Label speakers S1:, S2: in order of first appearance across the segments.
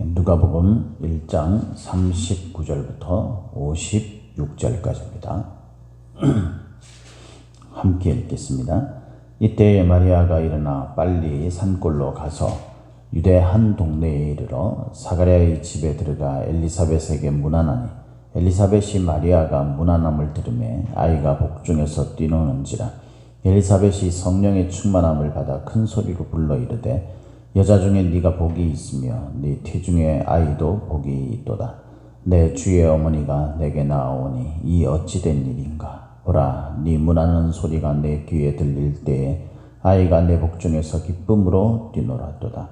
S1: 누가복음 1장 39절부터 56절까지입니다. 함께 읽겠습니다. 이때 마리아가 일어나 빨리 산골로 가서 유대 한 동네에 이르러 사가랴의 집에 들어가 엘리사벳에게 문안하니 엘리사벳이 마리아가 문안함을 들으매 아이가 복중에서 뛰노는지라. 엘리사벳이 성령의 충만함을 받아 큰 소리로 불러 이르되 여자 중에 네가 복이 있으며 네 태중의 아이도 복이 있도다. 내 주의 어머니가 내게 나아오니 이 어찌된 일인가. 보라, 네 문하는 소리가 내 귀에 들릴 때에 아이가 내 복중에서 기쁨으로 뛰놀았도다.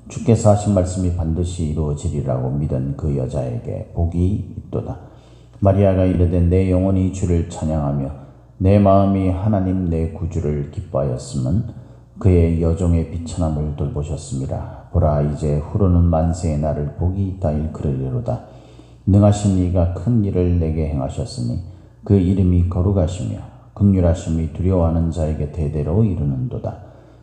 S1: 주께서 하신 말씀이 반드시 이루어지리라고 믿은 그 여자에게 복이 있도다. 마리아가 이르되 내 영혼이 주를 찬양하며 내 마음이 하나님 내 구주를 기뻐하였음은 그의 여종의 비천함을 돌보셨습니다. 보라, 이제 후로는 만세의 날을 복이 있다 일컬으리로다. 능하신 이가 큰 일을 내게 행하셨으니 그 이름이 거룩하시며 긍휼하심이 두려워하는 자에게 대대로 이르는도다.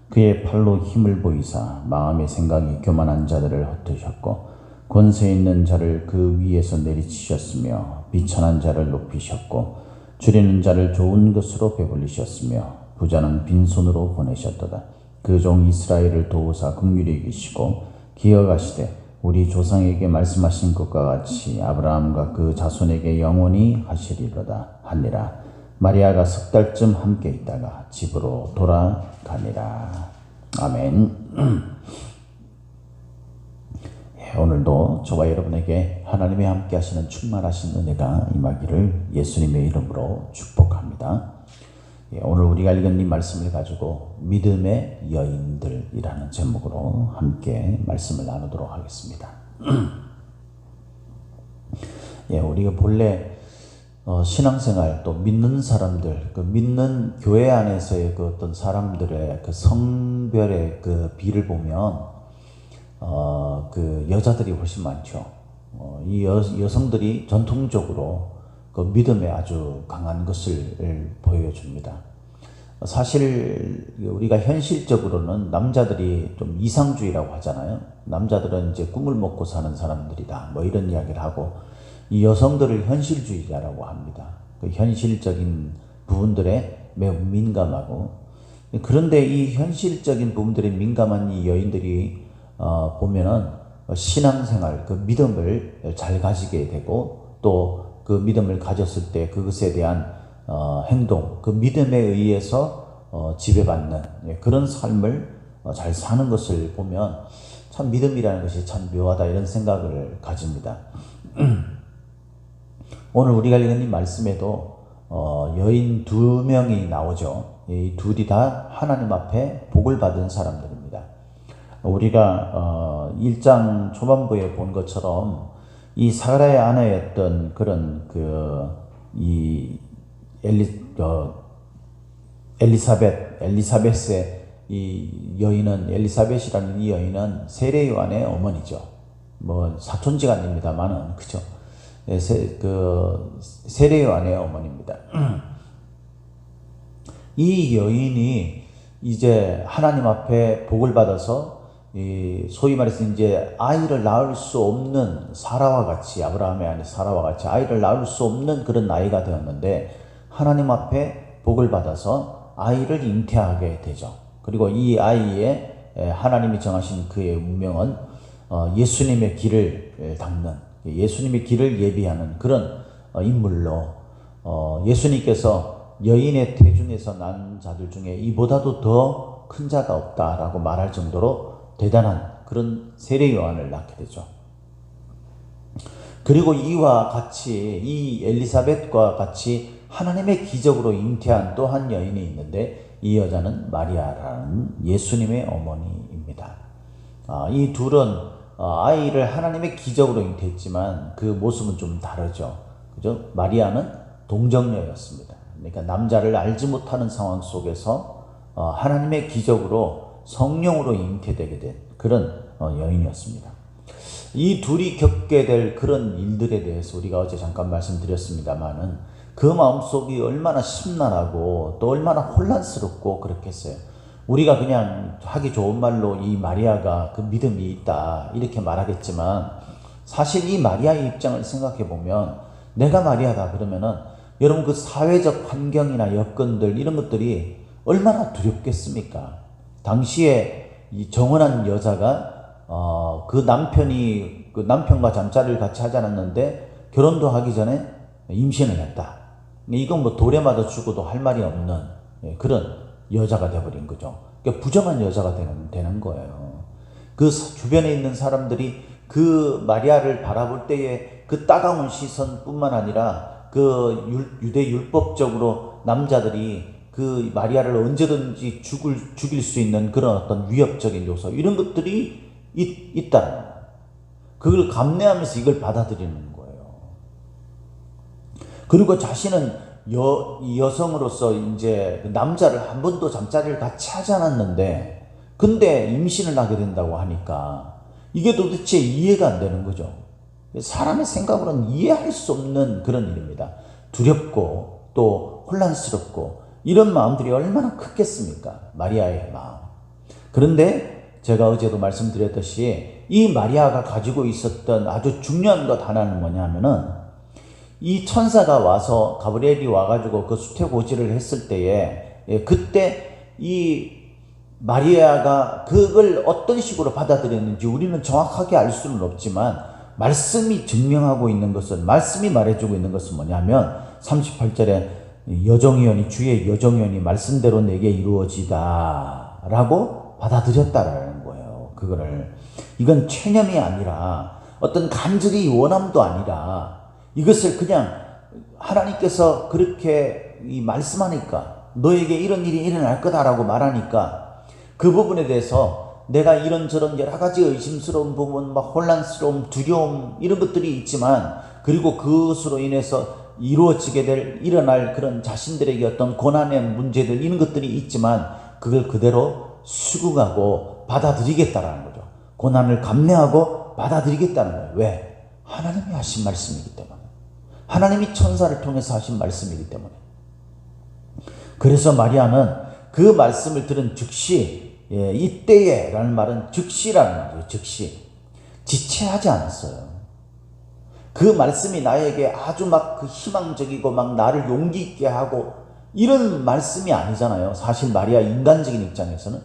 S1: 그의 팔로 힘을 보이사 마음의 생각이 교만한 자들을 헛드셨고 권세 있는 자를 그 위에서 내리치셨으며 비천한 자를 높이셨고 줄이는 자를 좋은 것으로 배불리셨으며 부자는 빈손으로 보내셨도다. 그 종 이스라엘을 도우사 긍휼히 여기시고 기억하시되 우리 조상에게 말씀하신 것과 같이 아브라함과 그 자손에게 영원히 하시리로다 하니라. 마리아가 석 달쯤 함께 있다가 집으로 돌아가니라. 아멘. 오늘도 저와 여러분에게 하나님의 함께 하시는 충만하신 은혜가 임하기를 예수님의 이름으로 축복합니다. 오늘 우리가 읽은 이 말씀을 가지고 믿음의 여인들이라는 제목으로 함께 말씀을 나누도록 하겠습니다. 우리가 본래 신앙생활 또 믿는 사람들, 그 믿는 교회 안에서의 그 어떤 사람들의 그 성별의 그 비를 보면 그 여자들이 훨씬 많죠. 이 여성들이 전통적으로 그 믿음에 아주 강한 것을 보여줍니다. 사실 우리가 현실적으로는 남자들이 좀 이상주의라고 하잖아요. 남자들은 이제 꿈을 먹고 사는 사람들이다, 뭐 이런 이야기를 하고, 이 여성들을 현실주의자라고 합니다. 그 현실적인 부분들에 매우 민감하고, 그런데 이 현실적인 부분들에 민감한 이 여인들이 보면은 신앙생활, 그 믿음을 잘 가지게 되고 또 그 믿음을 가졌을 때 그것에 대한 행동, 그 믿음에 의해서 지배받는 그런 삶을 잘 사는 것을 보면 참 믿음이라는 것이 참 묘하다, 이런 생각을 가집니다. 오늘 우리가 읽은 이 말씀에도 여인 두 명이 나오죠. 이 둘이 다 하나님 앞에 복을 받은 사람들입니다. 우리가 1장 초반부에 본 것처럼 이 사가랴의 아내였던 그런 이 엘리사벳의 이 여인은, 엘리사벳이라는 이 여인은 세례 요한의 어머니죠. 뭐 사촌지간입니다만은, 그죠? 세례 요한의 어머니입니다. 이 여인이 이제 하나님 앞에 복을 받아서 소위 말해서 이제 아이를 낳을 수 없는 사라와 같이, 아브라함의 아내 사라와 같이 아이를 낳을 수 없는 그런 나이가 되었는데 하나님 앞에 복을 받아서 아이를 잉태하게 되죠. 그리고 이 아이의 하나님이 정하신 그의 운명은 예수님의 길을 닦는, 예수님의 길을 예비하는 그런 인물로, 예수님께서 여인의 태중에서 난 자들 중에 이보다도 더 큰 자가 없다라고 말할 정도로 대단한 그런 세례 요한을 낳게 되죠. 그리고 이와 같이, 이 엘리사벳과 같이 하나님의 기적으로 잉태한 또 한 여인이 있는데 이 여자는 마리아라는 예수님의 어머니입니다. 이 둘은 아이를 하나님의 기적으로 잉태했지만 그 모습은 좀 다르죠. 그죠? 마리아는 동정녀였습니다. 그러니까 남자를 알지 못하는 상황 속에서 하나님의 기적으로 성령으로 잉태되게 된 그런 여인이었습니다. 이 둘이 겪게 될 그런 일들에 대해서 우리가 어제 잠깐 말씀드렸습니다만은 그 마음속이 얼마나 심란하고 또 얼마나 혼란스럽고 그렇겠어요. 우리가 그냥 하기 좋은 말로 이 마리아가 그 믿음이 있다 이렇게 말하겠지만, 사실 이 마리아의 입장을 생각해 보면, 내가 마리아다 그러면은 여러분 그 사회적 환경이나 여건들 이런 것들이 얼마나 두렵겠습니까? 당시에 이 정혼한 여자가 그 남편과 잠자리를 같이 하지 않았는데 결혼도 하기 전에 임신을 했다. 이건 뭐 돌에 맞아 죽어도 할 말이 없는 그런 여자가 되어버린 거죠. 그러니까 부정한 여자가 되는 거예요. 그 주변에 있는 사람들이 그 마리아를 바라볼 때에 그 따가운 시선뿐만 아니라 그 유대 율법적으로 남자들이 그 마리아를 언제든지 죽일 수 있는 그런 어떤 위협적인 요소, 이런 것들이 있다는 거예요. 그걸 감내하면서 이걸 받아들이는 거예요. 그리고 자신은 여성으로서 이제 남자를 한 번도 잠자리를 같이 하지 않았는데, 근데 임신을 하게 된다고 하니까 이게 도대체 이해가 안 되는 거죠. 사람의 생각으로는 이해할 수 없는 그런 일입니다. 두렵고 또 혼란스럽고 이런 마음들이 얼마나 크겠습니까? 마리아의 마음. 그런데 제가 어제도 말씀드렸듯이 이 마리아가 가지고 있었던 아주 중요한 것 하나는 뭐냐면은, 이 천사가 와서, 가브리엘이 와가지고 그 수태고지를 했을 때에 그때 이 마리아가 그걸 어떤 식으로 받아들였는지 우리는 정확하게 알 수는 없지만, 말씀이 증명하고 있는 것은, 말씀이 말해주고 있는 것은 뭐냐면 38절에 여정이언이, 주의 여정이언이 말씀대로 내게 이루어지다 라고 받아들였다라는 거예요. 그거를, 이건 체념이 아니라 어떤 간절히 원함도 아니라, 이것을 그냥 하나님께서 그렇게 말씀하니까, 너에게 이런 일이 일어날 거다라고 말하니까 그 부분에 대해서 내가 이런저런 여러 가지 의심스러운 부분, 막 혼란스러움, 두려움 이런 것들이 있지만, 그리고 그것으로 인해서 일어날 그런 자신들에게 어떤 고난의 문제들 이런 것들이 있지만, 그걸 그대로 수긍하고 받아들이겠다라는 거죠. 고난을 감내하고 받아들이겠다는 거예요. 왜? 하나님이 하신 말씀이기 때문에. 하나님이 천사를 통해서 하신 말씀이기 때문에. 그래서 마리아는 그 말씀을 들은 즉시, 이때에 라는 말은 즉시라는 거죠. 즉시. 지체하지 않았어요. 그 말씀이 나에게 아주 막 그 희망적이고 막 나를 용기 있게 하고 이런 말씀이 아니잖아요. 사실 마리아 인간적인 입장에서는.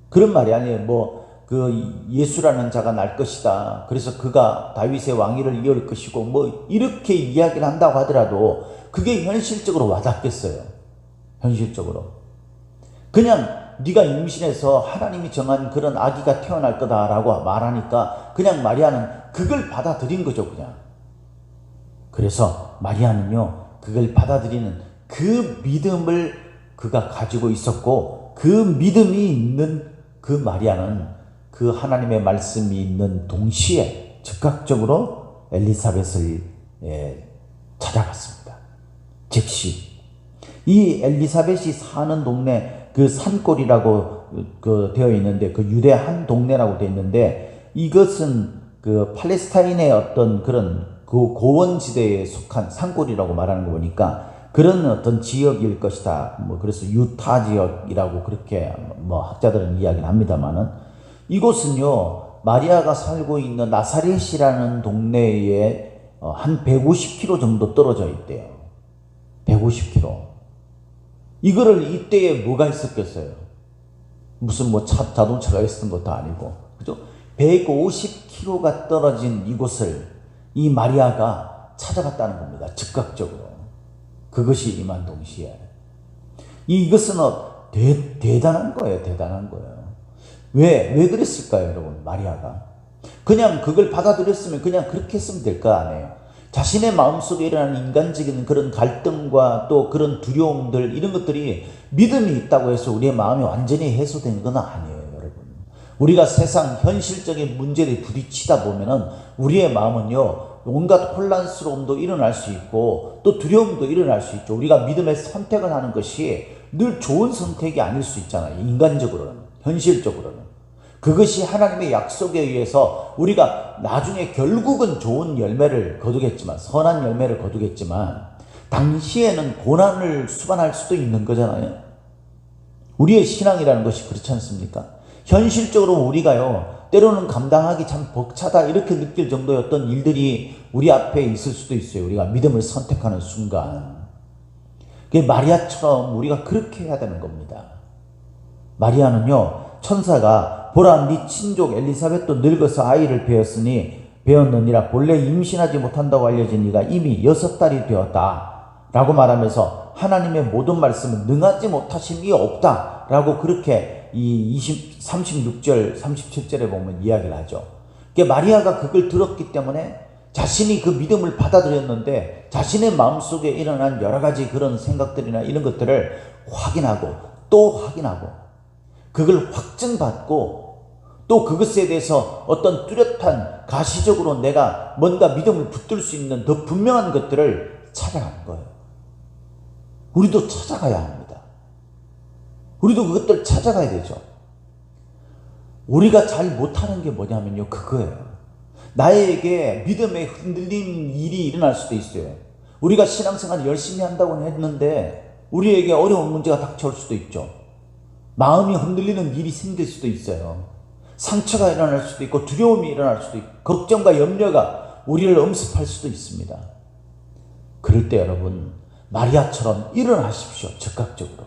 S1: 그런 말이 아니에요. 그 예수라는 자가 날 것이다. 그래서 그가 다윗의 왕위를 이을 것이고 이렇게 이야기를 한다고 하더라도 그게 현실적으로 와닿겠어요. 현실적으로. 그냥 네가 임신해서 하나님이 정한 그런 아기가 태어날 거다라고 말하니까 그냥 마리아는 그걸 받아들인 거죠, 그냥. 그래서 마리아는요, 그걸 받아들이는 그 믿음을 그가 가지고 있었고, 그 믿음이 있는 그 마리아는 그 하나님의 말씀이 있는 동시에 즉각적으로 엘리사벳을 찾아갔습니다. 즉시. 이 엘리사벳이 사는 동네, 그 산골이라고 되어 있는데, 그 유대 한 동네라고 되어 있는데, 이것은 그 팔레스타인의 어떤 그런 그 고원지대에 속한 산골이라고 말하는 거 보니까 그런 어떤 지역일 것이다. 그래서 유타 지역이라고 그렇게 학자들은 이야기를 합니다만은, 이곳은요, 마리아가 살고 있는 나사렛이라는 동네에 한 150km 정도 떨어져 있대요. 150km. 이거를 이때에 뭐가 있었겠어요? 무슨 자동차가 있었던 것도 아니고, 그죠? 150km가 떨어진 이곳을 이 마리아가 찾아갔다는 겁니다. 즉각적으로. 그것이 임한 동시에. 이것은 대단한 거예요. 대단한 거예요. 왜 그랬을까요, 여러분? 마리아가. 그냥 그걸 받아들였으면 그냥 그렇게 했으면 될 거 아니에요. 자신의 마음속에 일어나는 인간적인 그런 갈등과 또 그런 두려움들, 이런 것들이 믿음이 있다고 해서 우리의 마음이 완전히 해소된 건 아니에요, 여러분. 우리가 세상 현실적인 문제에 부딪히다 보면은 우리의 마음은요, 온갖 혼란스러움도 일어날 수 있고 또 두려움도 일어날 수 있죠. 우리가 믿음의 선택을 하는 것이 늘 좋은 선택이 아닐 수 있잖아요. 인간적으로는, 현실적으로는. 그것이 하나님의 약속에 의해서 우리가 나중에 결국은 좋은 열매를 거두겠지만, 선한 열매를 거두겠지만, 당시에는 고난을 수반할 수도 있는 거잖아요. 우리의 신앙이라는 것이 그렇지 않습니까? 현실적으로 우리가요, 때로는 감당하기 참 벅차다 이렇게 느낄 정도의 어떤 일들이 우리 앞에 있을 수도 있어요. 우리가 믿음을 선택하는 순간. 마리아처럼 우리가 그렇게 해야 되는 겁니다. 마리아는요, 천사가 보라 네 친족 엘리사벳도 늙어서 아이를 배었느니라 본래 임신하지 못한다고 알려진 네가 이미 6달이 되었다 라고 말하면서 하나님의 모든 말씀은 능하지 못하심이 없다 라고 그렇게 이 36절 37절에 보면 이야기를 하죠. 마리아가 그걸 들었기 때문에 자신이 그 믿음을 받아들였는데 자신의 마음속에 일어난 여러 가지 그런 생각들이나 이런 것들을 확인하고 또 확인하고 그걸 확증받고 또 그것에 대해서 어떤 뚜렷한 가시적으로 내가 뭔가 믿음을 붙들 수 있는 더 분명한 것들을 찾아가는 거예요. 우리도 찾아가야 합니다. 우리도 그것들을 찾아가야 되죠. 우리가 잘 못하는 게 뭐냐면요, 그거예요. 나에게 믿음에 흔들리는 일이 일어날 수도 있어요. 우리가 신앙생활 열심히 한다고 했는데 우리에게 어려운 문제가 닥쳐올 수도 있죠. 마음이 흔들리는 일이 생길 수도 있어요. 상처가 일어날 수도 있고 두려움이 일어날 수도 있고 걱정과 염려가 우리를 엄습할 수도 있습니다. 그럴 때 여러분 마리아처럼 일어나십시오. 즉각적으로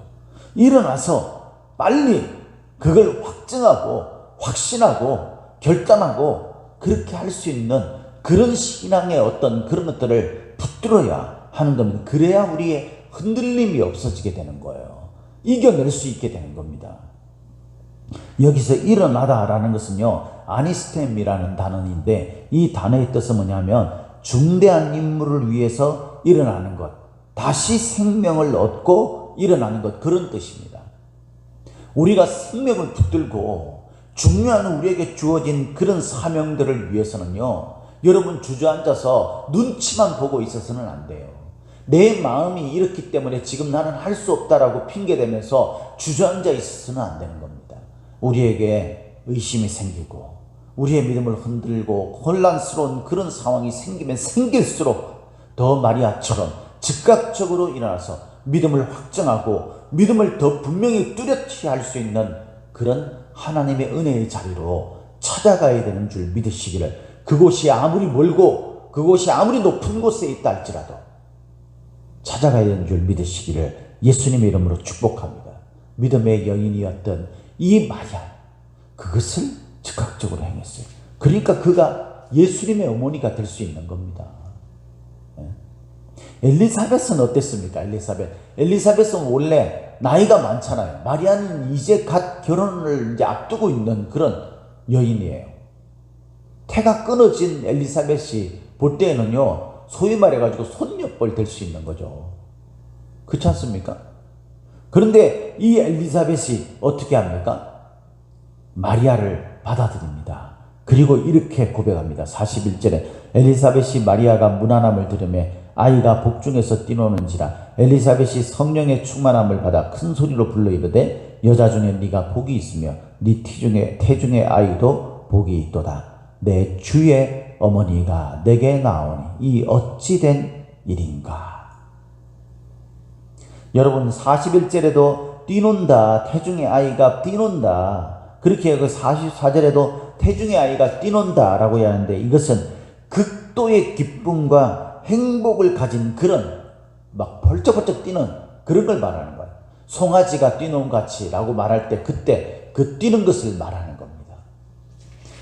S1: 일어나서 빨리 그걸 확증하고 확신하고 결단하고 그렇게 할 수 있는 그런 신앙의 어떤 그런 것들을 붙들어야 하는 겁니다. 그래야 우리의 흔들림이 없어지게 되는 거예요. 이겨낼 수 있게 되는 겁니다. 여기서 일어나다라는 것은요, 아니스템이라는 단어인데 이 단어의 뜻은 뭐냐면 중대한 임무를 위해서 일어나는 것, 다시 생명을 얻고 일어나는 것, 그런 뜻입니다. 우리가 생명을 붙들고 중요한 우리에게 주어진 그런 사명들을 위해서는요, 여러분 주저앉아서 눈치만 보고 있어서는 안 돼요. 내 마음이 이렇기 때문에 지금 나는 할 수 없다라고 핑계대면서 주저앉아 있어서는 안 되는 겁니다. 우리에게 의심이 생기고 우리의 믿음을 흔들고 혼란스러운 그런 상황이 생기면 생길수록 더 마리아처럼 즉각적으로 일어나서 믿음을 확정하고 믿음을 더 분명히 뚜렷이 할 수 있는 그런 하나님의 은혜의 자리로 찾아가야 되는 줄 믿으시기를, 그곳이 아무리 멀고 그곳이 아무리 높은 곳에 있다 할지라도 찾아가야 되는 줄 믿으시기를 예수님의 이름으로 축복합니다. 믿음의 여인이었던 이 마리아, 그것을 즉각적으로 행했어요. 그러니까 그가 예수님의 어머니가 될 수 있는 겁니다. 엘리사벳은 어땠습니까? 엘리사벳은 원래 나이가 많잖아요. 마리아는 이제 갓 결혼을 이제 앞두고 있는 그런 여인이에요. 태가 끊어진 엘리사벳이 볼 때에는요, 소위 말해가지고 손녀뻘 될 수 있는 거죠. 그렇지 않습니까? 그런데 이 엘리사벳이 어떻게 합니까? 마리아를 받아들입니다. 그리고 이렇게 고백합니다. 41절에 엘리사벳이 마리아가 문안함을 들으며 아이가 복중에서 뛰노는지라 엘리사벳이 성령의 충만함을 받아 큰 소리로 불러 이르되 여자 중에 네가 복이 있으며 네 태중의 아이도 복이 있도다. 내 주의 어머니가 내게 나오니 이 어찌 된 일인가. 여러분 41절에도 뛰논다, 태중의 아이가 뛰논다, 그렇게 그 44절에도 태중의 아이가 뛰논다 라고 하는데 이것은 극도의 기쁨과 행복을 가진 그런 막 벌쩍벌쩍 뛰는 그런 걸 말하는 거예요. 송아지가 뛰노는 같이 라고 말할 때 그때 그 뛰는 것을 말하는 겁니다.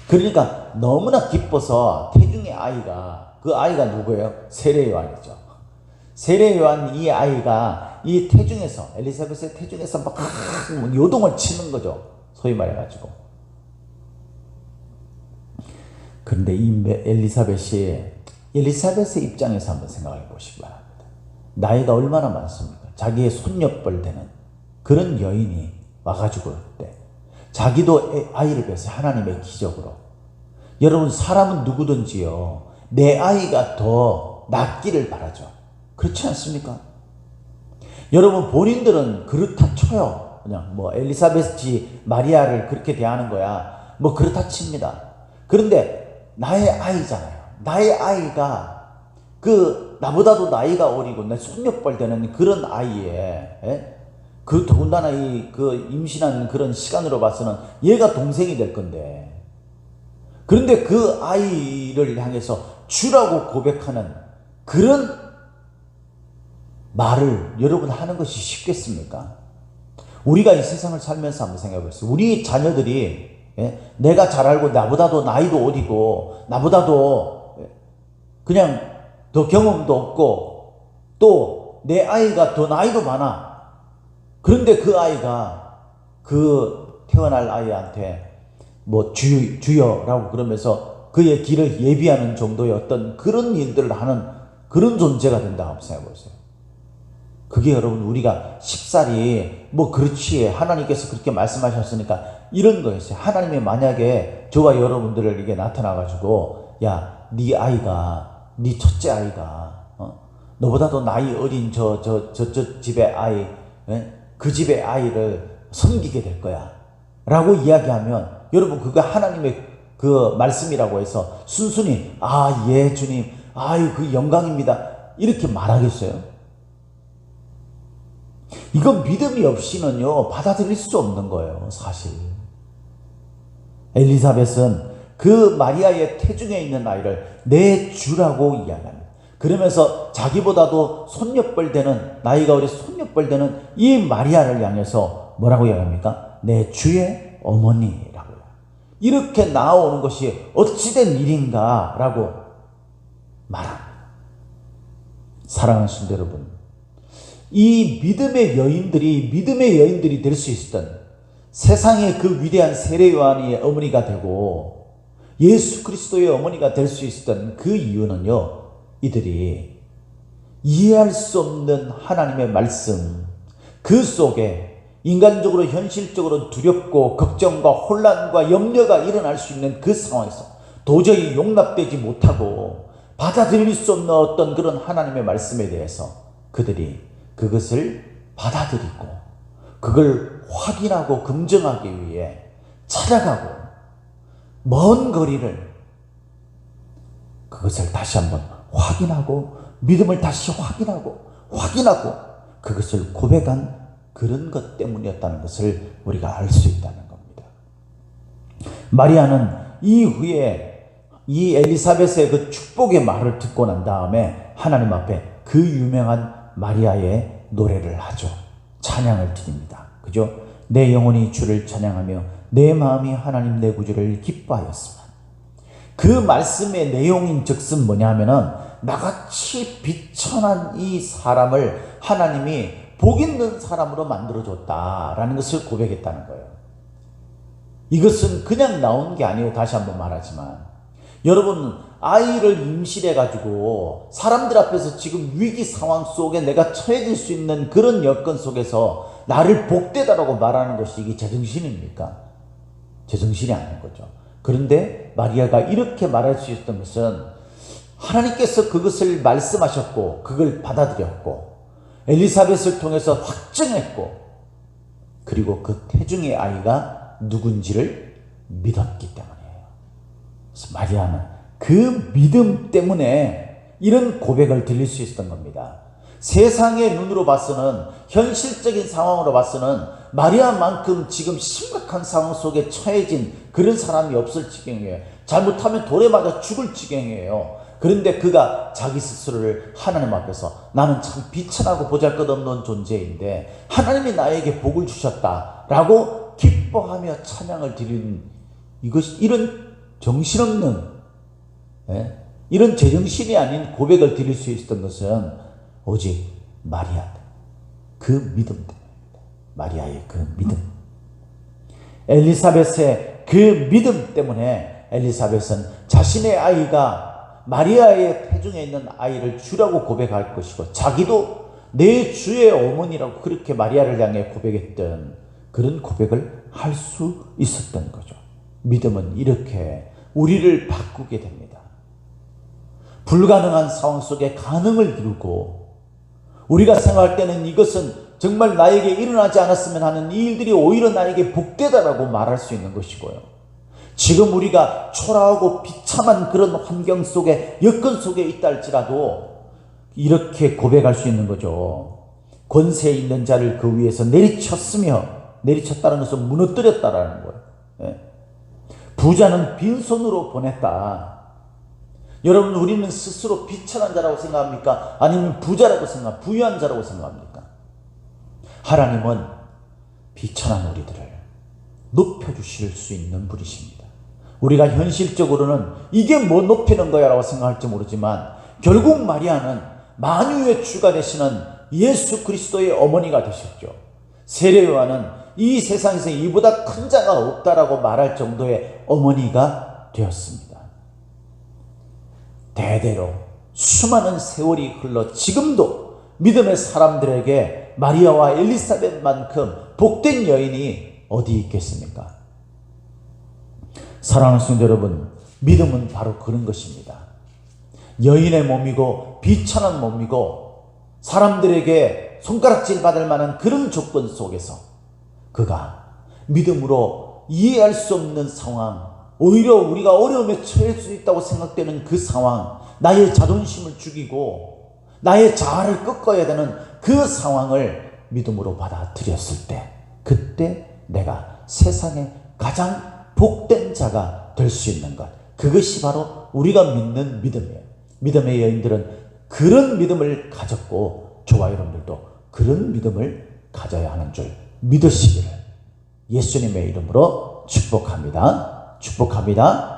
S1: 그러니까 너무나 기뻐서 태중의 아이가, 그 아이가 누구예요? 세례 요한이죠. 세례 요한 이 아이가 이 태중에서, 엘리사벳의 태중에서 막 요동을 치는 거죠. 소위 말해가지고. 그런데 이 엘리사벳의 입장에서 한번 생각해 보시기 바랍니다. 나이가 얼마나 많습니까? 자기의 손녀뻘 되는 그런 여인이 와가지고 때 자기도 아이를 뵈서 하나님의 기적으로. 여러분 사람은 누구든지요, 내 아이가 더 낫기를 바라죠. 그렇지 않습니까? 여러분 본인들은 그렇다 쳐요. 그냥 뭐 엘리사벳이 마리아를 그렇게 대하는 거야, 뭐 그렇다 칩니다. 그런데 나의 아이잖아요. 나의 아이가 그 나보다도 나이가 어리고 내 손녀뻘 되는 그런 아이에 그 더군다나 그 임신한 그런 시간으로 봐서는 얘가 동생이 될 건데, 그런데 그 아이를 향해서 주라고 고백하는 그런 말을 여러분 하는 것이 쉽겠습니까? 우리가 이 세상을 살면서 한번 생각해 보세요. 우리 자녀들이 내가 잘 알고 나보다도 나이도 어리고 나보다도 그냥 더 경험도 없고 또 내 아이가 더 나이도 많아. 그런데 그 아이가 그 태어날 아이한테 뭐 주여라고 그러면서 그의 길을 예비하는 정도의 어떤 그런 일들을 하는 그런 존재가 된다고 생각해 보세요. 그게 여러분 우리가 쉽사리 뭐 그렇지 하나님께서 그렇게 말씀하셨으니까 이런 거였어요. 하나님이 만약에 저와 여러분들을 이게 나타나가지고 야, 네 아이가, 네 첫째 아이가 너보다도 나이 어린 저 집의 아이, 그 집의 아이를 섬기게 될 거야 라고 이야기하면 여러분 그거 하나님의 그 말씀이라고 해서 순순히 아, 예 주님, 아유 그 영광입니다 이렇게 말하겠어요? 이건 믿음이 없이는요 받아들일 수 없는 거예요. 사실 엘리사벳은 그 마리아의 태중에 있는 아이를 내 주라고 이야기합니다. 그러면서 자기보다도 손녀뻘 되는, 나이가 어려 손녀뻘 되는 이 마리아를 향해서 뭐라고 이야기합니까? 내 주의 어머니라고요. 이렇게 나오는 것이 어찌된 일인가 라고 말합니다. 사랑하는 성도 여러분, 이 믿음의 여인들이 될 수 있었던 세상의 그 위대한 세례 요한의 어머니가 되고 예수 그리스도의 어머니가 될 수 있었던 그 이유는요, 이들이 이해할 수 없는 하나님의 말씀, 그 속에 인간적으로 현실적으로 두렵고 걱정과 혼란과 염려가 일어날 수 있는 그 상황에서 도저히 용납되지 못하고 받아들일 수 없는 어떤 그런 하나님의 말씀에 대해서 그들이 그것을 받아들이고 그걸 확인하고 검증하기 위해 찾아가고 먼 거리를 그것을 다시 한번 확인하고 믿음을 다시 확인하고 그것을 고백한 그런 것 때문이었다는 것을 우리가 알 수 있다는 겁니다. 마리아는 이후에 이 엘리사벳의 그 축복의 말을 듣고 난 다음에 하나님 앞에 그 유명한 마리아의 노래를 하죠. 찬양을 드립니다. 그죠? 내 영혼이 주를 찬양하며 내 마음이 하나님 내 구주를 기뻐하였으나. 그 말씀의 내용인 즉슨 뭐냐 하면은 나같이 비천한 이 사람을 하나님이 복 있는 사람으로 만들어줬다라는 것을 고백했다는 거예요. 이것은 그냥 나온 게 아니에요. 다시 한번 말하지만 여러분, 아이를 임신해가지고 사람들 앞에서 지금 위기 상황 속에 내가 처해질 수 있는 그런 여건 속에서 나를 복되다라고 말하는 것이 이게 제정신입니까? 제정신이 아닌 거죠. 그런데 마리아가 이렇게 말할 수 있었던 것은 하나님께서 그것을 말씀하셨고 그걸 받아들였고 엘리사벳을 통해서 확증했고 그리고 그 태중의 아이가 누군지를 믿었기 때문이에요. 그래서 마리아는 그 믿음 때문에 이런 고백을 드릴 수 있었던 겁니다. 세상의 눈으로 봐서는, 현실적인 상황으로 봐서는 마리아만큼 지금 심각한 상황 속에 처해진 그런 사람이 없을 지경이에요. 잘못하면 돌에 맞아 죽을 지경이에요. 그런데 그가 자기 스스로를 하나님 앞에서 나는 참 비천하고 보잘것없는 존재인데 하나님이 나에게 복을 주셨다라고 기뻐하며 찬양을 드리는 이런 정신없는, 이런 제정신이 아닌 고백을 드릴 수 있었던 것은 오직 마리아, 그 믿음 때문입니다. 마리아의 그 믿음, 엘리사벳의 그 믿음 때문에 엘리사벳은 자신의 아이가 마리아의 태중에 있는 아이를 주라고 고백할 것이고 자기도 내 주의 어머니라고 그렇게 마리아를 향해 고백했던 그런 고백을 할 수 있었던 거죠. 믿음은 이렇게 우리를 바꾸게 됩니다. 불가능한 상황 속에 가능을 이루고 우리가 생각할 때는 이것은 정말 나에게 일어나지 않았으면 하는 이 일들이 오히려 나에게 복되다라고 말할 수 있는 것이고요. 지금 우리가 초라하고 비참한 그런 환경 속에, 여건 속에 있다 할지라도 이렇게 고백할 수 있는 거죠. 권세 있는 자를 그 위에서 내리쳤다는 것은 무너뜨렸다라는 거예요. 예. 부자는 빈손으로 보냈다. 여러분, 우리는 스스로 비천한 자라고 생각합니까? 아니면 부자라고 부유한 자라고 생각합니까? 하나님은 비천한 우리들을 높여주실 수 있는 분이십니다. 우리가 현실적으로는 이게 뭐 높이는 거야 라고 생각할지 모르지만, 결국 마리아는 만유의 주가 되시는 예수 그리스도의 어머니가 되셨죠. 세례 요한은 이 세상에서 이보다 큰 자가 없다라고 말할 정도의 어머니가 되었습니다. 대대로 수많은 세월이 흘러 지금도 믿음의 사람들에게 마리아와 엘리사벳만큼 복된 여인이 어디 있겠습니까? 사랑하는 성도 여러분, 믿음은 바로 그런 것입니다. 여인의 몸이고 비천한 몸이고 사람들에게 손가락질 받을 만한 그런 조건 속에서 그가 믿음으로 이해할 수 없는 상황, 오히려 우리가 어려움에 처할 수 있다고 생각되는 그 상황, 나의 자존심을 죽이고 나의 자아를 꺾어야 되는 그 상황을 믿음으로 받아들였을 때, 그때 내가 세상에 가장 복된 자가 될 수 있는 것, 그것이 바로 우리가 믿는 믿음이에요. 믿음의 여인들은 그런 믿음을 가졌고, 저와 여러분들도 그런 믿음을 가져야 하는 줄 믿으시기를 예수님의 이름으로 축복합니다. 축복합니다.